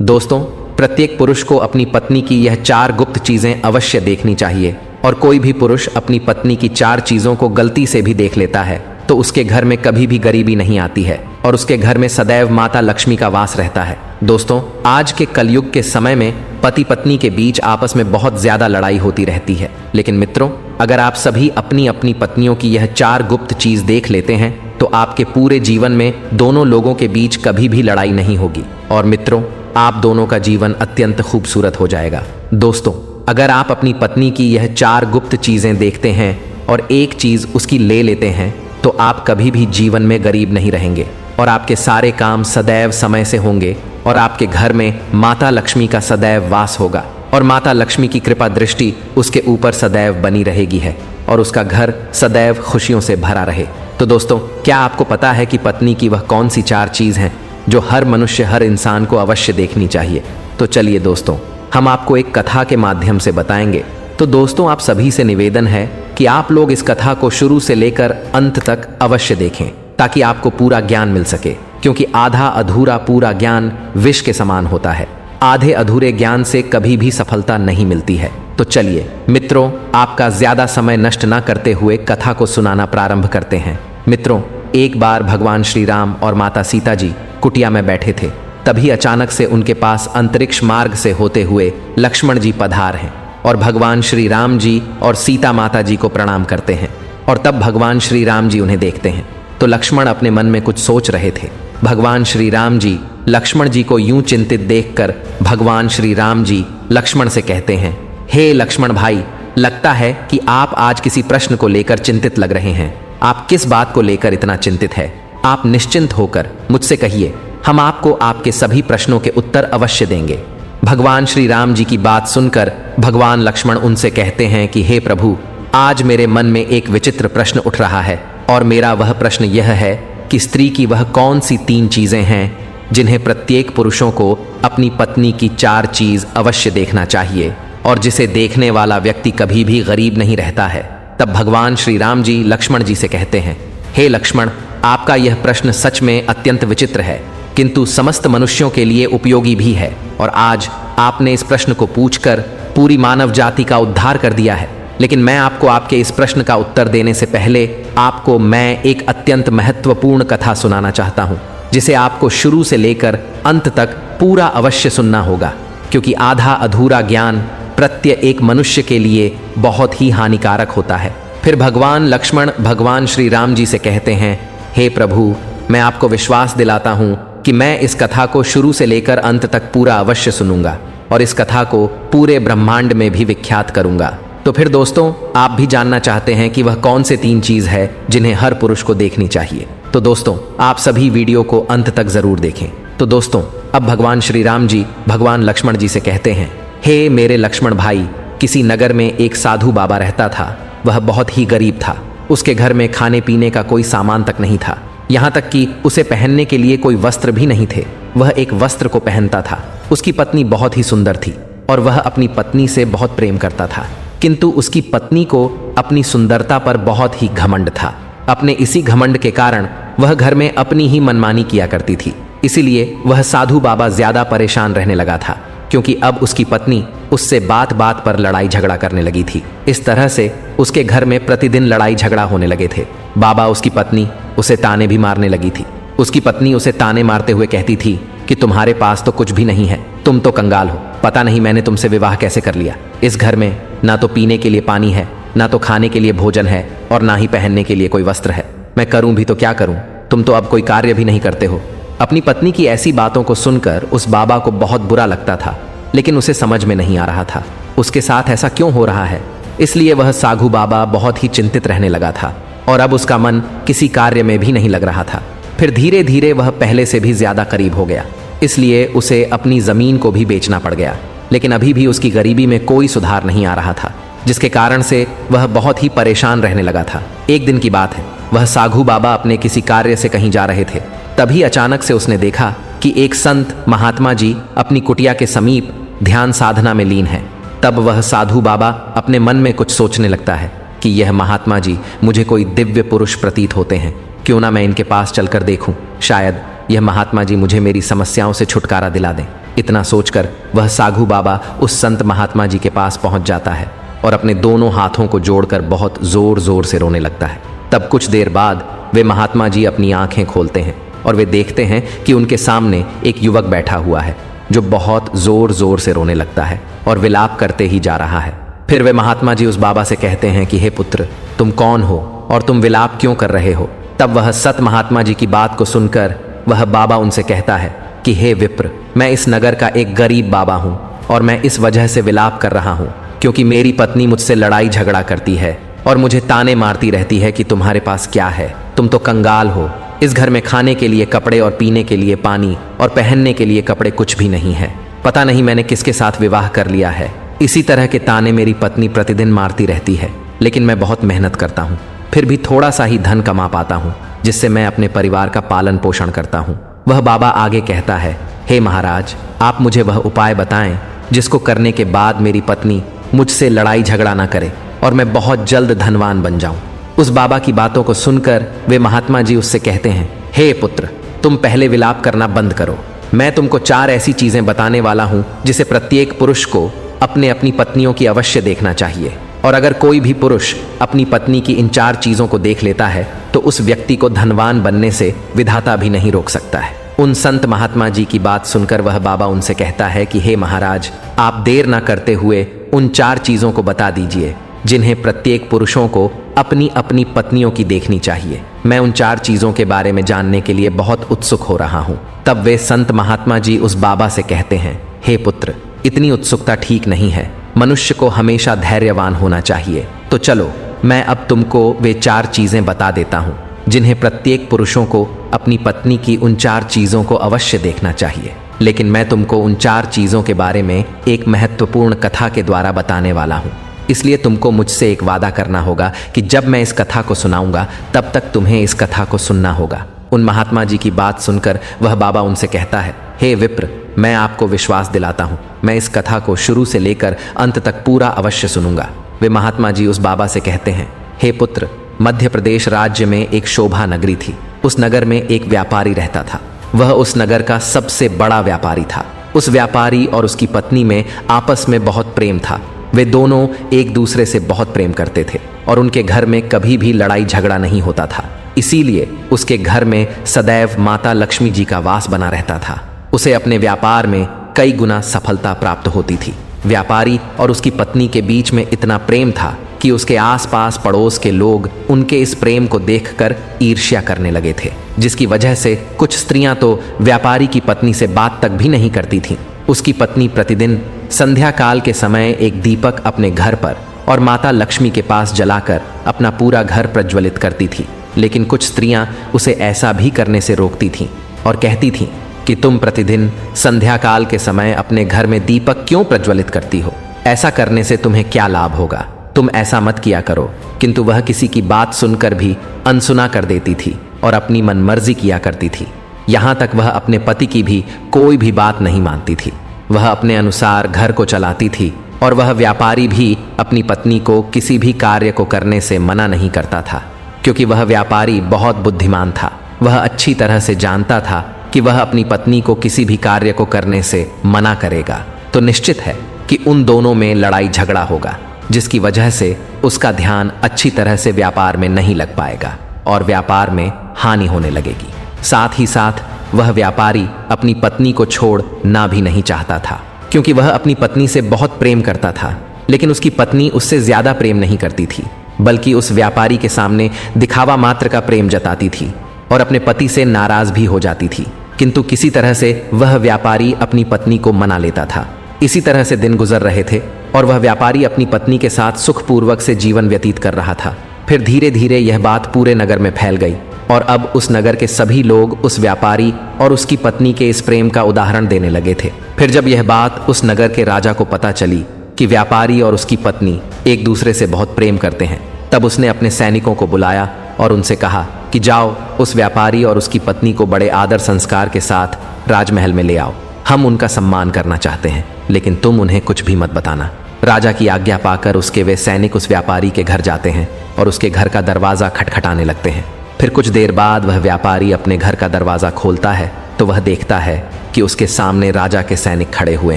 दोस्तों, प्रत्येक पुरुष को अपनी पत्नी की यह 4 गुप्त चीजें अवश्य देखनी चाहिए। और कोई भी पुरुष अपनी पत्नी की 4 चीजों को गलती से भी देख लेता है तो उसके घर में कभी भी गरीबी नहीं आती है और उसके घर में सदैव माता लक्ष्मी का वास रहता है। दोस्तों, आज के कलयुग के समय में पति पत्नी के बीच आपस में बहुत ज्यादा लड़ाई होती रहती है। लेकिन मित्रों, अगर आप सभी अपनी अपनी पत्नियों की यह 4 गुप्त चीज देख लेते हैं तो आपके पूरे जीवन में दोनों लोगों के बीच कभी भी लड़ाई नहीं होगी और मित्रों, आप दोनों का जीवन अत्यंत खूबसूरत हो जाएगा। दोस्तों, अगर आप अपनी पत्नी की यह 4 गुप्त चीजें देखते हैं और एक चीज उसकी ले लेते हैं तो आप कभी भी जीवन में गरीब नहीं रहेंगे और आपके सारे काम सदैव समय से होंगे और आपके घर में माता लक्ष्मी का सदैव वास होगा और माता लक्ष्मी की कृपा दृष्टि उसके ऊपर सदैव बनी रहेगी है और उसका घर सदैव खुशियों से भरा रहे। तो दोस्तों, क्या आपको पता है कि पत्नी की वह कौन सी 4 चीज हैं जो हर मनुष्य, हर इंसान को अवश्य देखनी चाहिए? तो चलिए दोस्तों, हम आपको एक कथा के माध्यम से बताएंगे। तो दोस्तों, आप सभी से निवेदन है कि आप लोग इस कथा को शुरू से लेकर अंत तक अवश्य देखें ताकि आपको पूरा ज्ञान मिल सके, क्योंकि आधा अधूरा पूरा ज्ञान विष के समान होता है। आधे अधूरे ज्ञान से कभी भी सफलता नहीं मिलती है। तो चलिए मित्रों, आपका ज्यादा समय नष्ट न करते हुए कथा को सुनाना प्रारंभ करते हैं। मित्रों, एक बार भगवान श्री राम और माता सीता जी कुटिया में बैठे थे। तभी अचानक से उनके पास अंतरिक्ष मार्ग से होते हुए लक्ष्मण जी पधार हैं और भगवान श्री राम जी और सीता माता जी को प्रणाम करते हैं। और तब भगवान श्री राम जी उन्हें देखते हैं तो लक्ष्मण अपने मन में कुछ सोच रहे थे। भगवान श्री राम जी लक्ष्मण जी को यूं चिंतित देखकर भगवान श्री राम जी लक्ष्मण से कहते हैं, हे लक्ष्मण भाई, लगता है कि आप आज किसी प्रश्न को लेकर चिंतित लग रहे हैं। आप किस बात को लेकर इतना चिंतित है? आप निश्चिंत होकर मुझसे कहिए, हम आपको आपके सभी प्रश्नों के उत्तर अवश्य देंगे। भगवान श्री राम जी की बात सुनकर भगवान लक्ष्मण उनसे कहते हैं कि हे प्रभु, आज मेरे मन में एक विचित्र प्रश्न उठ रहा है और मेरा वह प्रश्न यह है कि स्त्री की वह कौन सी 3 चीजें हैं जिन्हें प्रत्येक पुरुषों को अपनी पत्नी की 4 चीज अवश्य देखना चाहिए और जिसे देखने वाला व्यक्ति कभी भी गरीब नहीं रहता है। तब भगवान श्री राम जी लक्ष्मण जी से कहते हैं, हे लक्ष्मण, आपका यह प्रश्न सच में अत्यंत विचित्र है किंतु समस्त मनुष्यों के लिए उपयोगी भी है और आज आपने इस प्रश्न को पूछकर पूरी मानव जाति का उद्धार कर दिया है। लेकिन मैं आपको आपके इस प्रश्न का उत्तर देने से पहले आपको मैं एक अत्यंत महत्वपूर्ण कथा सुनाना चाहता हूं, जिसे आपको शुरू से लेकर अंत तक पूरा अवश्य सुनना होगा, क्योंकि आधा अधूरा ज्ञान प्रत्येक मनुष्य के लिए बहुत ही हानिकारक होता है। फिर भगवान लक्ष्मण भगवान श्री राम जी से कहते हैं, हे प्रभु, मैं आपको विश्वास दिलाता हूं कि मैं इस कथा को शुरू से लेकर अंत तक पूरा अवश्य सुनूंगा और इस कथा को पूरे ब्रह्मांड में भी विख्यात करूंगा। तो फिर दोस्तों, आप भी जानना चाहते हैं कि वह कौन से 3 चीज है जिन्हें हर पुरुष को देखनी चाहिए। तो दोस्तों, आप सभी वीडियो को अंत तक जरूर देखें। तो दोस्तों, अब भगवान श्री राम जी भगवान लक्ष्मण जी से कहते हैं, हे मेरे लक्ष्मण भाई, किसी नगर में एक साधु बाबा रहता था। वह बहुत ही गरीब था। उसके घर में खाने पीने का कोई सामान तक नहीं था, यहाँ तक कि उसे पहनने के लिए कोई वस्त्र भी नहीं थे। वह एक वस्त्र को पहनता था। उसकी पत्नी बहुत ही सुंदर थी और वह अपनी पत्नी से बहुत प्रेम करता था, किंतु उसकी पत्नी को अपनी सुंदरता पर बहुत ही घमंड था। अपने इसी घमंड के कारण वह घर में अपनी ही मनमानी किया करती थी। इसीलिए वह साधु बाबा ज्यादा परेशान रहने लगा था, क्योंकि अब उसकी पत्नी उससे बात बात पर लड़ाई झगड़ा करने लगी थी। इस तरह से उसके घर में प्रतिदिन लड़ाई झगड़ा होने लगे थे। बाबा उसकी पत्नी उसे ताने भी मारने लगी थी। उसकी पत्नी उसे ताने मारते हुए कहती थी कि तुम्हारे पास तो कुछ भी नहीं है, तुम तो कंगाल हो, पता नहीं मैंने तुमसे विवाह कैसे कर लिया। इस घर में ना तो पीने के लिए पानी है, ना तो खाने के लिए भोजन है और ना ही पहनने के लिए कोई वस्त्र है। मैं करूं भी तो क्या करूं, तुम तो अब कोई कार्य भी नहीं करते हो। अपनी पत्नी की ऐसी बातों को सुनकर उस बाबा को बहुत बुरा लगता था, लेकिन उसे समझ में नहीं आ रहा था उसके साथ ऐसा क्यों हो रहा है। इसलिए वह साधु बाबा बहुत ही चिंतित रहने लगा था और अब उसका मन किसी कार्य में भी नहीं लग रहा था। फिर धीरे धीरे वह पहले से भी ज्यादा करीब हो गया, इसलिए उसे अपनी जमीन को भी बेचना पड़ गया। लेकिन अभी भी उसकी गरीबी में कोई सुधार नहीं आ रहा था, जिसके कारण से वह बहुत ही परेशान रहने लगा था। एक दिन की बात है, वह साधु बाबा अपने किसी कार्य से कहीं जा रहे थे। तभी अचानक से उसने देखा कि एक संत महात्मा जी अपनी कुटिया के समीप ध्यान साधना में लीन है। तब वह साधु बाबा अपने मन में कुछ सोचने लगता है कि यह महात्मा जी मुझे कोई दिव्य पुरुष प्रतीत होते हैं, क्यों ना मैं इनके पास चलकर देखूं, शायद यह महात्मा जी मुझे मेरी समस्याओं से छुटकारा दिला दें। इतना सोचकर वह साधु बाबा उस संत महात्मा जी के पास पहुंच जाता है और अपने दोनों हाथों को जोड़कर बहुत जोर जोर से रोने लगता है। तब कुछ देर बाद वे महात्मा जी अपनी आंखें खोलते हैं और वे देखते हैं कि उनके सामने एक युवक बैठा हुआ है जो बहुत जोर जोर से रोने लगता है और विलाप करते ही जा रहा है। फिर वे महात्मा जी उस बाबा से कहते हैं कि हे पुत्र, तुम कौन हो और तुम विलाप क्यों कर रहे हो। तब वह सत महात्मा जी की बात को सुनकर वह बाबा उनसे कहता है कि हे विप्र, मैं इस नगर का एक गरीब बाबा हूँ और मैं इस वजह से विलाप कर रहा हूँ क्योंकि मेरी पत्नी मुझसे लड़ाई झगड़ा करती है और मुझे ताने मारती रहती है कि तुम्हारे पास क्या है, तुम तो कंगाल हो। इस घर में खाने के लिए कपड़े और पीने के लिए पानी और पहनने के लिए कपड़े कुछ भी नहीं है। पता नहीं मैंने किसके साथ विवाह कर लिया है। इसी तरह के ताने मेरी पत्नी प्रतिदिन मारती रहती है, लेकिन मैं बहुत मेहनत करता हूँ, फिर भी थोड़ा सा ही धन कमा पाता हूँ जिससे मैं अपने परिवार का पालन पोषण करता हूँ। वह बाबा आगे कहता है, हे महाराज, आप मुझे वह उपाय बताएं जिसको करने के बाद मेरी पत्नी मुझसे लड़ाई झगड़ा ना करे और मैं बहुत जल्द धनवान बन जाऊं। उस बाबा की बातों को सुनकर वे महात्मा जी उससे कहते हैं, हे पुत्र, तुम पहले विलाप करना बंद करो। मैं तुमको 4 ऐसी चीजें बताने वाला हूं जिसे प्रत्येक पुरुष को अपनी पत्नियों की अवश्य देखना चाहिए, और अगर कोई भी पुरुष अपनी पत्नी की इन 4 चीजों को देख लेता है तो उस व्यक्ति को धनवान बनने से विधाता भी नहीं रोक सकता है। उन संत महात्मा जी की बात सुनकर वह बाबा उनसे कहता है कि हे महाराज, आप देर ना करते हुए उन 4 चीजों को बता दीजिए जिन्हें प्रत्येक पुरुषों को अपनी अपनी पत्नियों की देखनी चाहिए। मैं उन 4 चीजों के बारे में जानने के लिए बहुत उत्सुक हो रहा हूँ। तब वे संत महात्मा जी उस बाबा से कहते हैं, हे पुत्र, इतनी उत्सुकता ठीक नहीं है। मनुष्य को हमेशा धैर्यवान होना चाहिए। तो चलो, मैं अब तुमको वे 4 चीजें बता देता हूँ जिन्हें प्रत्येक पुरुषों को अपनी पत्नी की उन 4 चीजों को अवश्य देखना चाहिए। लेकिन मैं तुमको उन 4 चीजों के बारे में एक महत्वपूर्ण कथा के द्वारा बताने वाला हूँ, इसलिए तुमको मुझसे एक वादा करना होगा कि जब मैं इस कथा को सुनाऊंगा तब तक तुम्हें इस कथा को सुनना होगा। उन महात्मा जी की बात सुनकर वह बाबा उनसे कहता है, हे विप्र, मैं आपको विश्वास दिलाता हूँ, मैं इस कथा को शुरू से लेकर अंत तक पूरा अवश्य सुनूंगा। वे महात्मा जी उस बाबा से कहते हैं, हे पुत्र, मध्य प्रदेश राज्य में एक शोभा नगरी थी। उस नगर में एक व्यापारी रहता था। वह उस नगर का सबसे बड़ा व्यापारी था। उस व्यापारी और उसकी पत्नी में आपस में बहुत प्रेम था। वे दोनों एक दूसरे से बहुत प्रेम करते थे और उनके घर में कभी भी लड़ाई झगड़ा नहीं होता था। इसीलिए उसके घर में सदैव माता लक्ष्मी जी का वास बना रहता था। उसे अपने व्यापार में कई गुना सफलता प्राप्त होती थी। व्यापारी और उसकी पत्नी के बीच में इतना प्रेम था कि उसके आसपास पड़ोस के लोग उनके इस प्रेम को देखकर ईर्ष्या करने लगे थे, जिसकी वजह से कुछ स्त्रियां तो व्यापारी की पत्नी से बात तक भी नहीं करती थीं। उसकी पत्नी प्रतिदिन संध्या काल के समय एक दीपक अपने घर पर और माता लक्ष्मी के पास जलाकर अपना पूरा घर प्रज्वलित करती थी, लेकिन कुछ स्त्रियां उसे ऐसा भी करने से रोकती थीं और कहती थीं कि तुम प्रतिदिन संध्या काल के समय अपने घर में दीपक क्यों प्रज्वलित करती हो? ऐसा करने से तुम्हें क्या लाभ होगा? तुम ऐसा मत किया करो। किंतु वह किसी की बात सुनकर भी अनसुना कर देती थी और अपनी मनमर्जी किया करती थी। यहाँ तक वह अपने पति की भी कोई भी बात नहीं मानती थी। वह अपने अनुसार घर को चलाती थी और वह व्यापारी भी अपनी पत्नी को किसी भी कार्य को करने से मना नहीं करता था, क्योंकि वह व्यापारी बहुत बुद्धिमान था। वह अच्छी तरह से जानता था कि वह अपनी पत्नी को किसी भी कार्य को करने से मना करेगा तो निश्चित है कि उन दोनों में लड़ाई झगड़ा होगा, जिसकी वजह से उसका ध्यान अच्छी तरह से व्यापार में नहीं लग पाएगा और व्यापार में हानि होने लगेगी। साथ ही साथ वह व्यापारी अपनी पत्नी को छोड़ ना भी नहीं चाहता था, क्योंकि वह अपनी पत्नी से बहुत प्रेम करता था। लेकिन उसकी पत्नी उससे ज्यादा प्रेम नहीं करती थी, बल्कि उस व्यापारी के सामने दिखावा मात्र का प्रेम जताती थी और अपने पति से नाराज भी हो जाती थी। किंतु किसी तरह से वह व्यापारी अपनी पत्नी को मना लेता था। इसी तरह से दिन गुजर रहे थे और वह व्यापारी अपनी पत्नी के साथ सुखपूर्वक से जीवन व्यतीत कर रहा था। फिर धीरे धीरे यह बात पूरे नगर में फैल गई और अब उस नगर के सभी लोग उस व्यापारी और उसकी पत्नी के इस प्रेम का उदाहरण देने लगे थे। फिर जब यह बात उस नगर के राजा को पता चली कि व्यापारी और उसकी पत्नी एक दूसरे से बहुत प्रेम करते हैं, तब उसने अपने सैनिकों को बुलाया और उनसे कहा कि जाओ, उस व्यापारी और उसकी पत्नी को बड़े आदर संस्कार के साथ राजमहल में ले आओ। हम उनका सम्मान करना चाहते हैं, लेकिन तुम उन्हें कुछ भी मत बताना। राजा की आज्ञा पाकर उसके वे सैनिक उस व्यापारी के घर जाते हैं और उसके घर का दरवाज़ा खटखटाने लगते हैं। फिर कुछ देर बाद वह व्यापारी अपने घर का दरवाज़ा खोलता है तो वह देखता है कि उसके सामने राजा के सैनिक खड़े हुए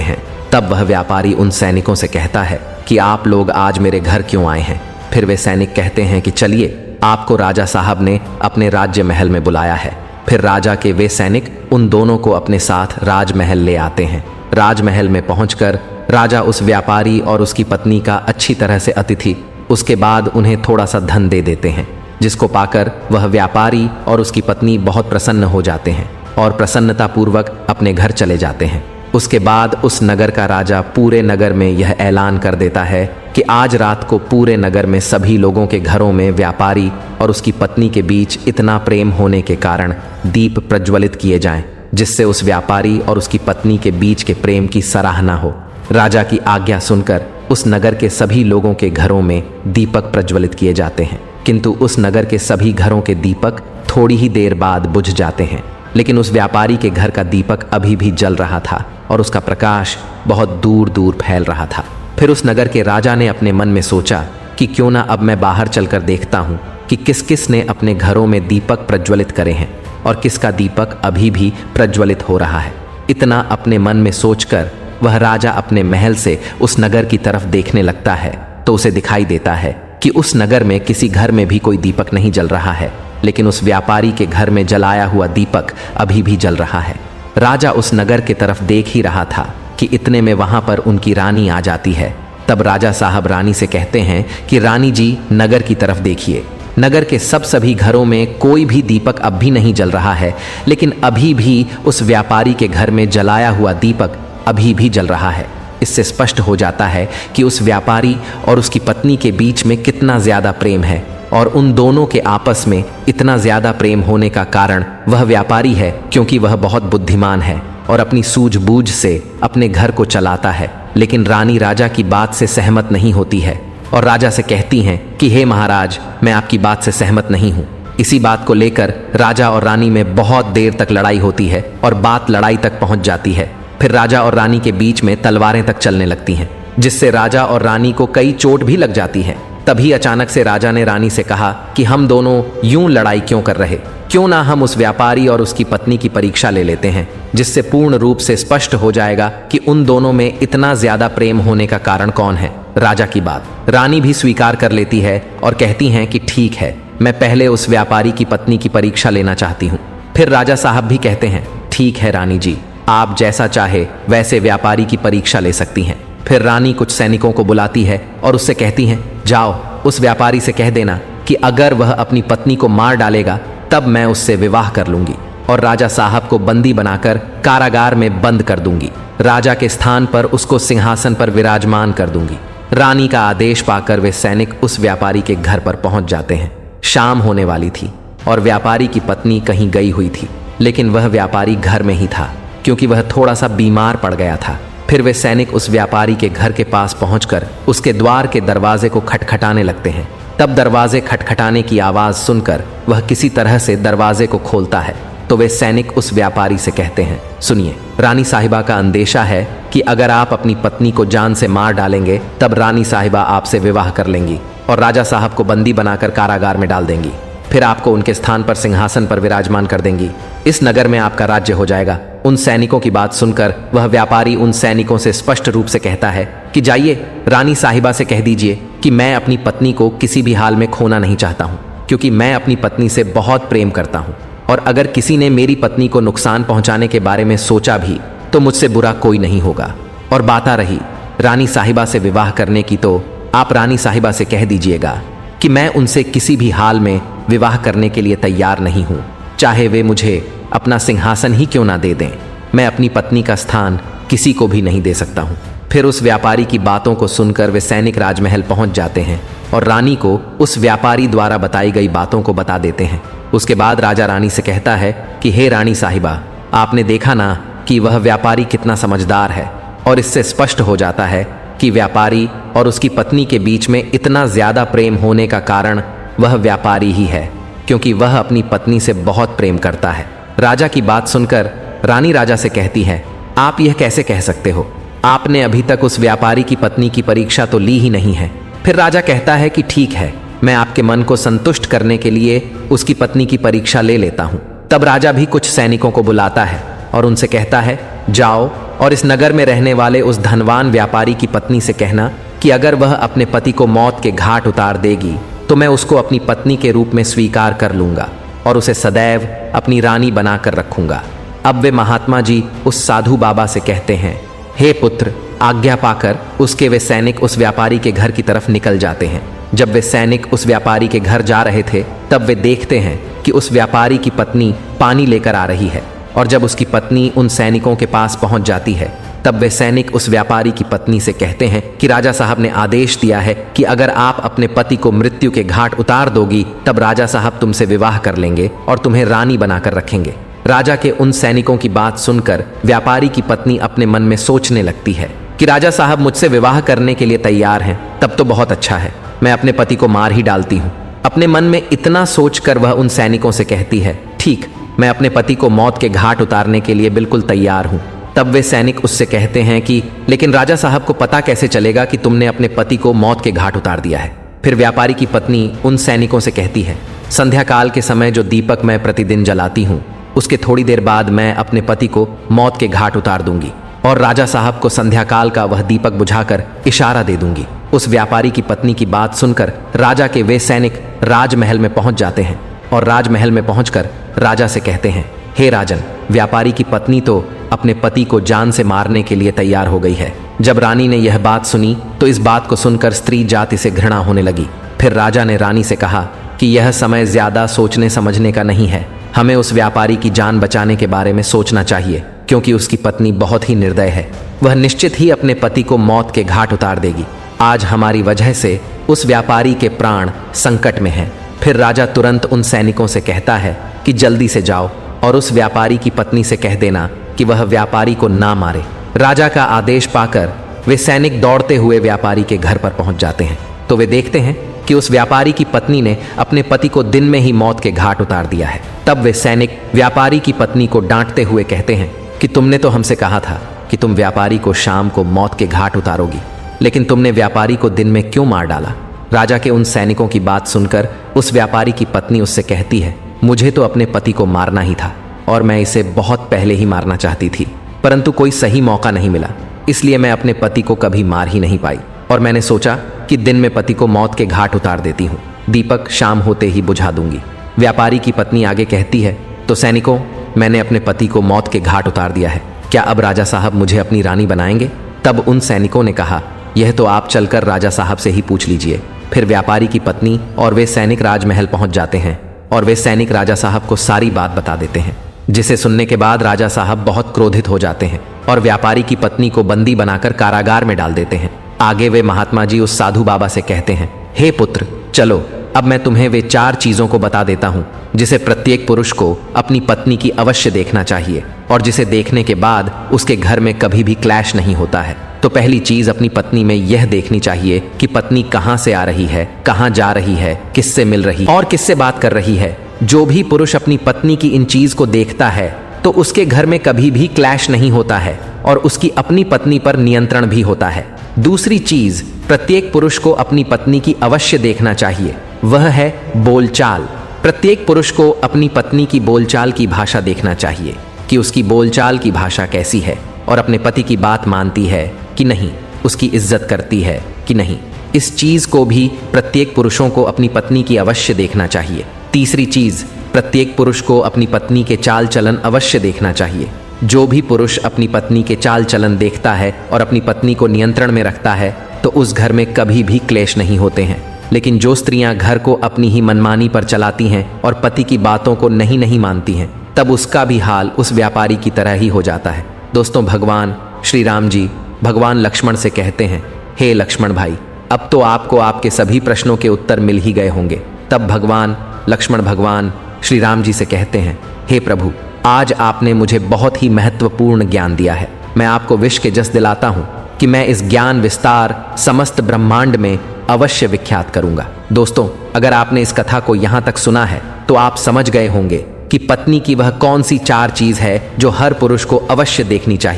हैं। तब वह व्यापारी उन सैनिकों से कहता है कि आप लोग आज मेरे घर क्यों आए हैं। फिर वे सैनिक कहते हैं कि चलिए, आपको राजा साहब ने अपने राज्य महल में बुलाया है। फिर राजा के वे सैनिक उन दोनों को अपने साथ राजमहल ले आते हैं। राजमहल में पहुंचकर राजा उस व्यापारी और उसकी पत्नी का अच्छी तरह से अतिथि, उसके बाद उन्हें थोड़ा सा धन दे देते हैं, जिसको पाकर वह व्यापारी और उसकी पत्नी बहुत प्रसन्न हो जाते हैं और प्रसन्नतापूर्वक अपने घर चले जाते हैं। उसके बाद उस नगर का राजा पूरे नगर में यह ऐलान कर देता है कि आज रात को पूरे नगर में सभी लोगों के घरों में व्यापारी और उसकी पत्नी के बीच इतना प्रेम होने के कारण दीप प्रज्वलित किए जाएं, जिससे उस व्यापारी और उसकी पत्नी के बीच के प्रेम की सराहना हो। राजा की आज्ञा सुनकर उस नगर के सभी लोगों के घरों में दीपक प्रज्वलित किए जाते हैं, किंतु उस नगर के सभी घरों के दीपक थोड़ी ही देर बाद बुझ जाते हैं। लेकिन उस व्यापारी के घर का दीपक अभी भी जल रहा था और उसका प्रकाश बहुत दूर दूर फैल रहा था। फिर उस नगर के राजा ने अपने मन में सोचा कि क्यों ना अब मैं बाहर चलकर देखता हूँ कि किस किस ने अपने घरों में दीपक प्रज्वलित करे हैं और किसका दीपक अभी भी प्रज्वलित हो रहा है। इतना अपने मन में सोचकर वह राजा अपने महल से उस नगर की तरफ देखने लगता है तो उसे दिखाई देता है कि उस नगर में किसी घर में भी कोई दीपक नहीं जल रहा है, लेकिन उस व्यापारी के घर में जलाया हुआ दीपक अभी भी जल रहा है। राजा उस नगर की तरफ देख ही रहा था कि इतने में वहां पर उनकी रानी आ जाती है। तब राजा साहब रानी से कहते हैं कि रानी जी, नगर की तरफ देखिए। नगर के सभी घरों में कोई भी दीपक अब भी नहीं जल रहा है, लेकिन अभी भी उस व्यापारी के घर में जलाया हुआ दीपक अभी भी जल रहा है। इससे स्पष्ट हो जाता है कि उस व्यापारी और उसकी पत्नी के बीच में कितना ज़्यादा प्रेम है और उन दोनों के आपस में इतना ज़्यादा प्रेम होने का कारण वह व्यापारी है, क्योंकि वह बहुत बुद्धिमान है और अपनी सूझबूझ से अपने घर को चलाता है। लेकिन रानी राजा की बात से सहमत नहीं होती है और राजा से कहती हैं कि हे महाराज, मैं आपकी बात से सहमत नहीं हूँ। इसी बात को लेकर राजा और रानी में बहुत देर तक लड़ाई होती है और बात लड़ाई तक पहुँच जाती है। फिर राजा और रानी के बीच में तलवारें तक चलने लगती हैं, जिससे राजा और रानी को कई चोट भी लग जाती है। तभी अचानक से राजा ने रानी से कहा कि हम दोनों यूं लड़ाई क्यों कर रहे, क्यों ना हम उस व्यापारी और उसकी पत्नी की परीक्षा ले लेते हैं, जिससे पूर्ण रूप से स्पष्ट हो जाएगा कि उन दोनों में इतना ज्यादा प्रेम होने का कारण कौन है। राजा की बात रानी भी स्वीकार कर लेती है और कहती हैं कि ठीक है, मैं पहले उस व्यापारी की पत्नी की परीक्षा लेना चाहती हूँ। फिर राजा साहब भी कहते हैं ठीक है रानी जी, आप जैसा चाहे वैसे व्यापारी की परीक्षा ले सकती हैं। फिर रानी कुछ सैनिकों को बुलाती है और उससे कहती हैं, जाओ उस व्यापारी से कह देना कि अगर वह अपनी पत्नी को मार डालेगा तब मैं उससे विवाह कर लूंगी और राजा साहब को बंदी बनाकर कारागार में बंद कर दूंगी। राजा के स्थान पर उसको सिंहासन पर विराजमान कर दूंगी। रानी का आदेश पाकर वे सैनिक उस व्यापारी के घर पर पहुंच जाते हैं। शाम होने वाली थी और व्यापारी की पत्नी कहीं गई हुई थी, लेकिन वह व्यापारी घर में ही था, क्योंकि वह थोड़ा सा बीमार पड़ गया था। फिर वे सैनिक उस व्यापारी के घर के पास पहुंचकर उसके द्वार के दरवाजे को खटखटाने लगते हैं। तब दरवाजे खटखटाने की आवाज़ सुनकर वह किसी तरह से दरवाजे को खोलता है तो वे सैनिक उस व्यापारी से कहते हैं, सुनिए, रानी साहिबा का अंदेशा है कि अगर आप अपनी पत्नी को जान से मार डालेंगे तब रानी साहिबा आपसे विवाह कर लेंगी और राजा साहब को बंदी बनाकर कारागार में डाल देंगी। फिर आपको उनके स्थान पर सिंहासन पर विराजमान कर देंगी। इस नगर में आपका राज्य हो जाएगा। उन सैनिकों की बात सुनकर वह व्यापारी उन सैनिकों से स्पष्ट रूप से कहता है कि जाइए, रानी साहिबा से कह दीजिए कि मैं अपनी पत्नी को किसी भी हाल में खोना नहीं चाहता हूँ, क्योंकि मैं अपनी पत्नी से बहुत प्रेम करता हूँ और अगर किसी ने मेरी पत्नी को नुकसान पहुँचाने के बारे में सोचा भी तो मुझसे बुरा कोई नहीं होगा। और बात आ रही रानी साहिबा से विवाह करने की, तो आप रानी साहिबा से कह दीजिएगा कि मैं उनसे किसी भी हाल में विवाह करने के लिए तैयार नहीं हूँ, चाहे वे मुझे अपना सिंहासन ही क्यों ना दे दें। मैं अपनी पत्नी का स्थान किसी को भी नहीं दे सकता हूँ। फिर उस व्यापारी की बातों को सुनकर वे सैनिक राजमहल पहुँच जाते हैं और रानी को उस व्यापारी द्वारा बताई गई बातों को बता देते हैं। उसके बाद राजा रानी से कहता है कि हे रानी साहिबा, आपने देखा ना कि वह व्यापारी कितना समझदार है, और इससे स्पष्ट हो जाता है कि व्यापारी और उसकी पत्नी के बीच में इतना ज़्यादा प्रेम होने का कारण वह व्यापारी ही है, क्योंकि वह अपनी पत्नी से बहुत प्रेम करता है। राजा की बात सुनकर रानी राजा से कहती है, आप यह कैसे कह सकते हो, आपने अभी तक उस व्यापारी की पत्नी की परीक्षा तो ली ही नहीं है। फिर राजा कहता है कि ठीक है, मैं आपके मन को संतुष्ट करने के लिए उसकी पत्नी की परीक्षा ले लेता हूँ। तब राजा भी कुछ सैनिकों को बुलाता है और उनसे कहता है, जाओ और इस नगर में रहने वाले उस धनवान व्यापारी की पत्नी से कहना कि अगर वह अपने पति को मौत के घाट उतार देगी तो मैं उसको अपनी पत्नी के रूप में स्वीकार कर लूंगा और उसे सदैव अपनी रानी बनाकर रखूंगा। अब वे महात्मा जी उस साधु बाबा से कहते हैं, हे पुत्र, आज्ञा पाकर उसके वे सैनिक उस व्यापारी के घर की तरफ निकल जाते हैं। जब वे सैनिक उस व्यापारी के घर जा रहे थे तब वे देखते हैं कि उस व्यापारी की पत्नी पानी लेकर आ रही है, और जब उसकी पत्नी उन सैनिकों के पास पहुंच जाती है तब वे सैनिक उस व्यापारी की पत्नी से कहते हैं कि राजा साहब ने आदेश दिया है कि अगर आप अपने पति को मृत्यु के घाट उतार दोगी तब राजा साहब तुमसे विवाह कर लेंगे और तुम्हें रानी बनाकर रखेंगे। राजा के उन सैनिकों की बात सुनकर व्यापारी की पत्नी अपने मन में सोचने लगती है कि राजा साहब मुझसे विवाह करने के लिए तैयार हैं, तब तो बहुत अच्छा है, मैं अपने पति को मार ही डालती हूँ। अपने मन में इतना सोचकर वह उन सैनिकों से कहती है, ठीक, मैं अपने पति को मौत के घाट उतारने के लिए बिल्कुल तैयार हूँ। तब वे सैनिक उससे कहते हैं कि लेकिन राजा साहब को पता कैसे चलेगा कि तुमने अपने पति को मौत के घाट उतार दिया है। फिर व्यापारी की पत्नी उन सैनिकों से कहती है, संध्या काल के समय जो दीपक मैं प्रतिदिन जलाती हूँ उसके थोड़ी देर बाद मैं अपने पति को मौत के घाट उतार दूंगी और राजा साहब को संध्या काल का वह दीपक बुझाकर इशारा दे दूंगी। उस व्यापारी की पत्नी की बात सुनकर राजा के वे सैनिक राजमहल में पहुंच जाते हैं और राजमहल में पहुंचकर राजा से कहते हैं, हे राजन, व्यापारी की पत्नी तो अपने पति को जान से मारने के लिए तैयार हो गई है। जब रानी ने यह बात सुनी तो इस बात को सुनकर स्त्री जाति से घृणा होने लगी। फिर राजा ने रानी से कहा कि यह समय ज्यादा सोचने समझने का नहीं है, हमें उस व्यापारी की जान बचाने के बारे में सोचना चाहिए, क्योंकि उसकी पत्नी बहुत ही निर्दय है। वह निश्चित ही अपने पति को मौत के घाट उतार देगी। आज हमारी वजह से उस व्यापारी के प्राण संकट में हैं। फिर राजा तुरंत उन सैनिकों से कहता है कि जल्दी से जाओ और उस व्यापारी की पत्नी से कह देना कि वह व्यापारी को ना मारे। राजा का आदेश पाकर वे सैनिक दौड़ते हुए व्यापारी के घर पर पहुंच जाते हैं तो वे देखते हैं कि उस व्यापारी की पत्नी ने अपने पति को दिन में ही मौत के घाट उतार दिया है। तब वे सैनिक व्यापारी की पत्नी को डांटते हुए कहते हैं कि तुमने तो हमसे कहा था कि तुम व्यापारी को शाम को मौत के घाट उतारोगी, लेकिन तुमने व्यापारी को दिन में क्यों मार डाला। राजा के उन सैनिकों की बात सुनकर उस व्यापारी की पत्नी उससे कहती है, मुझे तो अपने पति को मारना ही था और मैं इसे बहुत पहले ही मारना चाहती थी, परंतु कोई सही मौका नहीं मिला, इसलिए मैं अपने पति को कभी मार ही नहीं पाई और मैंने सोचा कि दिन में पति को मौत के घाट उतार देती हूँ, दीपक शाम होते ही बुझा दूंगी। व्यापारी की पत्नी आगे कहती है, तो सैनिकों, मैंने अपने पति को मौत के घाट उतार दिया है, क्या अब राजा साहब मुझे अपनी रानी बनाएंगे। तब उन सैनिकों ने कहा, यह तो आप चलकर राजा साहब से ही पूछ लीजिए। फिर व्यापारी की पत्नी और वे सैनिक राजमहल पहुंच जाते हैं और वे सैनिक राजा साहब को सारी बात बता देते हैं, जिसे सुनने के बाद राजा साहब बहुत क्रोधित हो जाते हैं और व्यापारी की पत्नी को बंदी बनाकर कारागार में डाल देते हैं। आगे वे महात्मा जी उस साधु बाबा से कहते हैं, हे पुत्र, चलो अब मैं तुम्हें वे 4 चीजों को बता देता हूँ जिसे प्रत्येक पुरुष को अपनी पत्नी की अवश्य देखना चाहिए और जिसे देखने के बाद उसके घर में कभी भी क्लैश नहीं होता है। तो पहली चीज अपनी पत्नी में यह देखनी चाहिए कि पत्नी कहाँ से आ रही है, कहाँ जा रही है, किससे मिल रही है और किससे बात कर रही है। जो भी पुरुष अपनी पत्नी की इन चीज को देखता है तो उसके घर में कभी भी क्लैश नहीं होता है और उसकी अपनी पत्नी पर नियंत्रण भी होता है। दूसरी चीज प्रत्येक पुरुष को अपनी पत्नी की अवश्य देखना चाहिए, वह है बोलचाल। प्रत्येक पुरुष को अपनी पत्नी की बोलचाल की भाषा देखना चाहिए कि उसकी बोलचाल की भाषा कैसी है और अपने पति की बात मानती है कि नहीं, उसकी इज्जत करती है कि नहीं। इस चीज को भी प्रत्येक पुरुषों को अपनी पत्नी की अवश्य देखना चाहिए। तीसरी चीज, प्रत्येक पुरुष को अपनी पत्नी के चाल चलन अवश्य देखना चाहिए। जो भी पुरुष अपनी पत्नी के चाल चलन देखता है और अपनी पत्नी को नियंत्रण में रखता है तो उस घर में कभी भी क्लेश नहीं होते हैं। लेकिन जो स्त्रियां घर को अपनी ही मनमानी पर चलाती हैं और पति की बातों को नहीं मानती हैं, तब उसका भी हाल उस व्यापारी की तरह ही हो जाता है। दोस्तों, भगवान श्री राम जी भगवान लक्ष्मण से कहते हैं, हे लक्ष्मण भाई, अब तो आपको आपके सभी प्रश्नों के उत्तर मिल ही गए होंगे। तब भगवान लक्ष्मण भगवान श्री राम जी से कहते हैं, हे प्रभु, आज आपने मुझे बहुत ही महत्वपूर्ण ज्ञान दिया है। मैं आपको विश्व के जस दिलाता हूँ कि मैं इस ज्ञान विस्तार समस्त ब्रह्मांड में अवश्य विख्यात करूंगा। दोस्तों, अगर आपने इस कथा को यहाँ तक सुना है तो आप समझ गए होंगे कि पत्नी की वह कौन सी 4 चीज है जो हर पुरुष को अवश्य देखनी चाहिए।